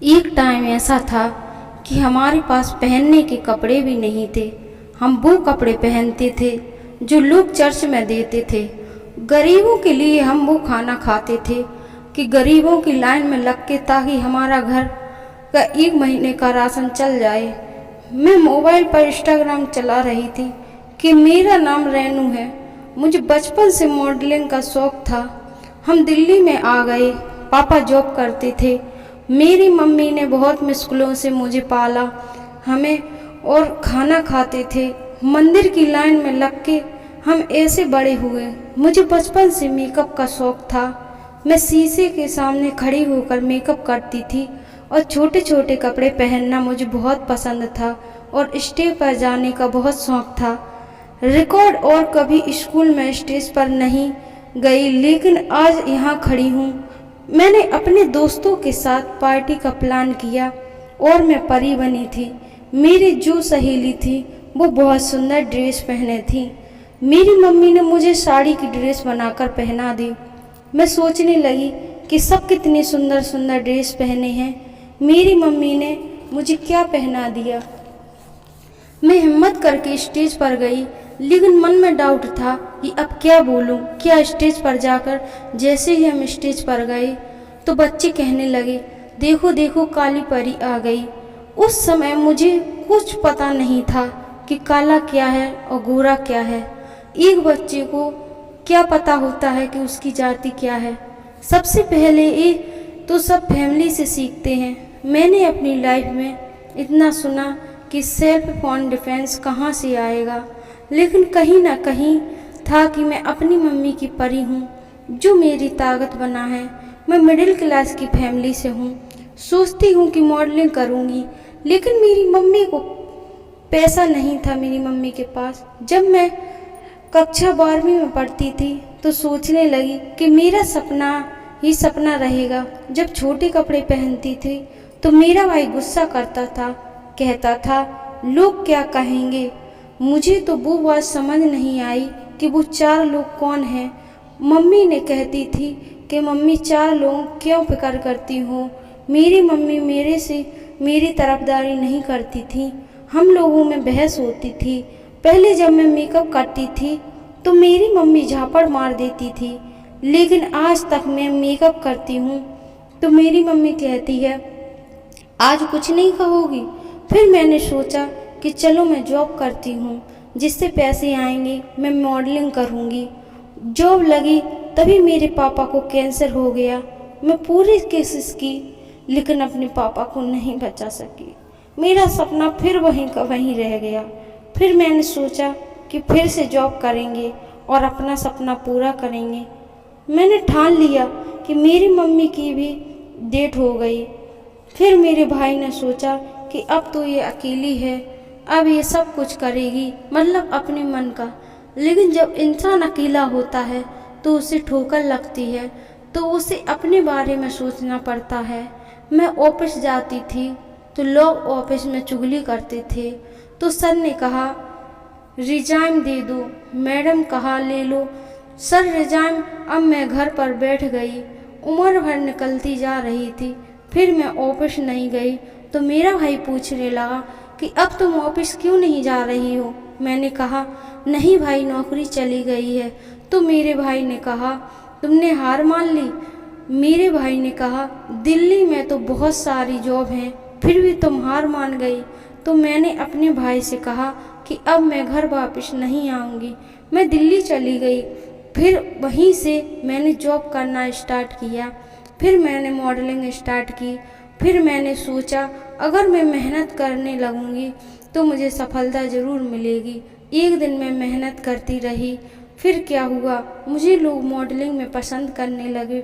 एक टाइम ऐसा था कि हमारे पास पहनने के कपड़े भी नहीं थे। हम वो कपड़े पहनते थे जो लोग चर्च में देते थे। गरीबों के लिए हम वो खाना खाते थे कि गरीबों की लाइन में लग के, ताकि हमारा घर का 1 महीने का राशन चल जाए। मैं मोबाइल पर इंस्टाग्राम चला रही थी कि मेरा नाम रेनू है। मुझे बचपन से मॉडलिंग का शौक़ था। हम दिल्ली में आ गए। पापा जॉब करते थे। मेरी मम्मी ने बहुत मुश्किलों से मुझे पाला। हमें और खाना खाते थे। मंदिर की लाइन में लग के हम ऐसे बड़े हुए। मुझे बचपन से मेकअप का शौक़ था। मैं शीशे के सामने खड़ी होकर मेकअप करती थी और छोटे छोटे कपड़े पहनना मुझे बहुत पसंद था और स्टेज पर जाने का बहुत शौक़ था। रिकॉर्ड और कभी स्कूल में स्टेज पर नहीं गई, लेकिन आज यहाँ खड़ी हूँ। मैंने अपने दोस्तों के साथ पार्टी का प्लान किया और मैं परी बनी थी। मेरी जो सहेली थी वो बहुत सुंदर ड्रेस पहने थी। मेरी मम्मी ने मुझे साड़ी की ड्रेस बनाकर पहना दी। मैं सोचने लगी कि सब कितनी सुंदर सुंदर ड्रेस पहने हैं, मेरी मम्मी ने मुझे क्या पहना दिया। मैं हिम्मत करके स्टेज पर गई, लेकिन मन में डाउट था कि अब क्या बोलूं, क्या स्टेज पर जाकर। जैसे ही हम स्टेज पर गए तो बच्चे कहने लगे, देखो देखो काली परी आ गई। उस समय मुझे कुछ पता नहीं था कि काला क्या है और गोरा क्या है। एक बच्चे को क्या पता होता है कि उसकी जाति क्या है। सबसे पहले ये तो सब फैमिली से सीखते हैं। मैंने अपनी लाइफ में इतना सुना कि सेल्फ ऑन डिफेंस कहाँ से आएगा, लेकिन कहीं ना कहीं था कि मैं अपनी मम्मी की परी हूँ जो मेरी ताकत बना है। मैं मिडिल क्लास की फैमिली से हूँ। सोचती हूँ कि मॉडलिंग करूँगी, लेकिन मेरी मम्मी को पैसा नहीं था। मेरी मम्मी के पास जब मैं कक्षा 12वीं में पढ़ती थी तो सोचने लगी कि मेरा सपना ही सपना रहेगा। जब छोटे कपड़े पहनती थी तो मेरा भाई गुस्सा करता था, कहता था लोग क्या कहेंगे। मुझे तो वो बात समझ नहीं आई कि वो 4 लोग कौन हैं। मम्मी ने कहती थी कि मम्मी 4 लोग क्यों फिक्र करती हो। मेरी मम्मी मेरे से मेरी तरफदारी नहीं करती थी। हम लोगों में बहस होती थी। पहले जब मैं मेकअप करती थी तो मेरी मम्मी झापड़ मार देती थी, लेकिन आज तक मैं मेकअप करती हूँ तो मेरी मम्मी कहती है आज कुछ नहीं कहोगी। फिर मैंने सोचा कि चलो मैं जॉब करती हूँ, जिससे पैसे आएंगे, मैं मॉडलिंग करूँगी। जॉब लगी तभी मेरे पापा को कैंसर हो गया। मैं पूरी कोशिश की, लेकिन अपने पापा को नहीं बचा सकी। मेरा सपना फिर वहीं का वहीं रह गया। फिर मैंने सोचा कि फिर से जॉब करेंगे और अपना सपना पूरा करेंगे। मैंने ठान लिया कि मेरी मम्मी की भी डेथ हो गई। फिर मेरे भाई ने सोचा कि अब तो ये अकेली है, अब ये सब कुछ करेगी, मतलब अपने मन का। लेकिन जब इंसान अकेला होता है तो उसे ठोकर लगती है, तो उसे अपने बारे में सोचना पड़ता है। मैं ऑफिस जाती थी तो लोग ऑफिस में चुगली करते थे, तो सर ने कहा रिजाइन दे दो। मैडम कहा ले लो। Sir resign. अब मैं घर पर बैठ गई। उम्र भर निकलती जा रही थी। फिर मैं ऑफिस नहीं गई तो मेरा भाई पूछने लगा कि अब तुम ऑफिस क्यों नहीं जा रही हो। मैंने कहा नहीं भाई, नौकरी चली गई है। तो मेरे भाई ने कहा तुमने हार मान ली। मेरे भाई ने कहा दिल्ली में तो बहुत सारी जॉब हैं, फिर भी तुम हार मान गई। तो मैंने अपने भाई से कहा कि अब मैं घर वापस नहीं आऊँगी। मैं दिल्ली चली गई। फिर वहीं से मैंने जॉब करना स्टार्ट किया। फिर मैंने मॉडलिंग स्टार्ट की। फिर मैंने सोचा अगर मैं मेहनत करने लगूंगी तो मुझे सफलता ज़रूर मिलेगी। एक दिन मैं मेहनत करती रही। फिर क्या हुआ, मुझे लोग मॉडलिंग में पसंद करने लगे।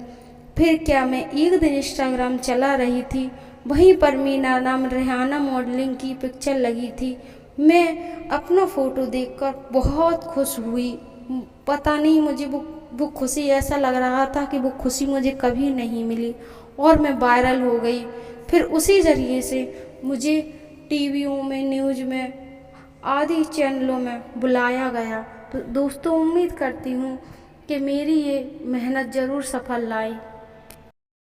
फिर क्या, मैं एक दिन इंस्टाग्राम चला रही थी, वहीं पर मेरा नाम रेहाना मॉडलिंग की पिक्चर लगी थी। मैं अपना फ़ोटो देखकर बहुत खुश हुई। पता नहीं मुझे वो खुशी, ऐसा लग रहा था कि वो खुशी मुझे कभी नहीं मिली, और मैं वायरल हो गई। फिर उसी ज़रिए से मुझे टीवियों में, न्यूज़ में, आदि चैनलों में बुलाया गया। तो दोस्तों, उम्मीद करती हूँ कि मेरी ये मेहनत ज़रूर सफल लाई।